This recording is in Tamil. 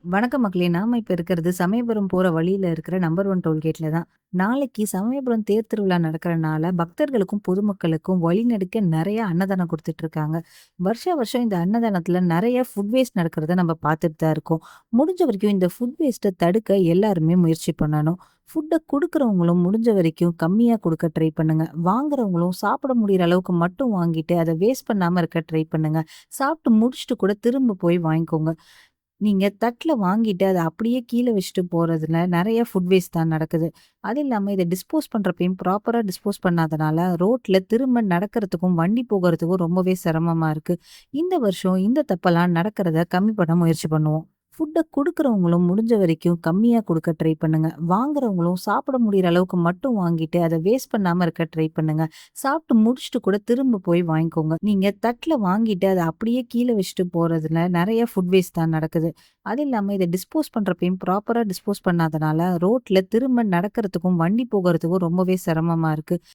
வணக்கம் மக்களே! நாம இப்ப இருக்கிறது சமயபுரம் போற வழியில இருக்கிற நம்பர் 1 டோல்கேட்ல தான். நாளைக்கு சமயபுரம் தேர் திருவிழா நடக்கிறனால, பக்தர்களுக்கும், பொதுமக்களுக்கும் வழிநெடுக்க நெறைய அன்னதானம் குடுத்துட்டு இருக்காங்க. வருஷா வருஷம் இந்த அன்னதானத்துல நெறைய ஃபுட் வேஸ்ட் நடக்கிறத நம்ம பார்த்துட்டு தான் இருக்கோம். முடிஞ்ச வரைக்கும் இந்த ஃபுட் வேஸ்ட்ட தடுக்க எல்லாருமே முயற்சி பண்ணணும். ஃபுட்ட குடுக்குறவங்களும் முடிஞ்ச வரைக்கும் கம்மியா குடுக்க ட்ரை பண்ணுங்க. வாங்குறவங்களும் சாப்பிட முடியிற அளவுக்கு மட்டும் வாங்கிட்டு, அத வேஸ்ட் பண்ணாம இருக்க ட்ரை பண்ணுங்க. சாப்பிட்டு முடிச்சுட்டு கூட திரும்ப போய் வாங்கிக்கோங்க. நீங்க தட்ல வாங்கிட்டு அத அப்படியே கீழ வச்சுட்டு போறதுல நெறைய ஃபுட் வேஸ்ட் தான் நடக்குது. அது இல்லாம இத டிஸ்போஸ் பண்றப்பயும் ப்ராப்பரா டிஸ்போஸ் பண்ணாதனால, ரோட்ல திரும்ப நடக்கிறதுக்கும், வண்டி போகறதுக்கும் ரொம்பவே சிரமமா இருக்கு. இந்த வருஷம் இந்த தப்பெல்லாம் நடக்கிறத கம்மி பண்ண முயற்சி பண்ணுவோம். ஃபுட்ட குடுக்குறவங்களும் முடிஞ்ச வரைக்கும் கம்மியா குடுக்க ட்ரை பண்ணுங்க. வாங்குறவங்களும் சாப்பிட முடியிற அளவுக்கு மட்டும் வாங்கிட்டு, அத வேஸ்ட் பண்ணாம இருக்க ட்ரை பண்ணுங்க. சாப்பிட்டு முடிச்சுட்டு கூட திரும்ப போய் வாங்கிக்கோங்க. நீங்க தட்ல வாங்கிட்டு அத அப்படியே கீழ வச்சுட்டு போறதுல நெறைய ஃபுட் வேஸ்ட் தான் நடக்குது. அது இல்லாம இத டிஸ்போஸ் பண்றப்பயும் ப்ராப்பரா டிஸ்போஸ் பண்ணாதனால, ரோட்ல திரும்ப நடக்கிறதுக்கும், வண்டி போகறதுக்கும் ரொம்பவே சிரமமா இருக்கு.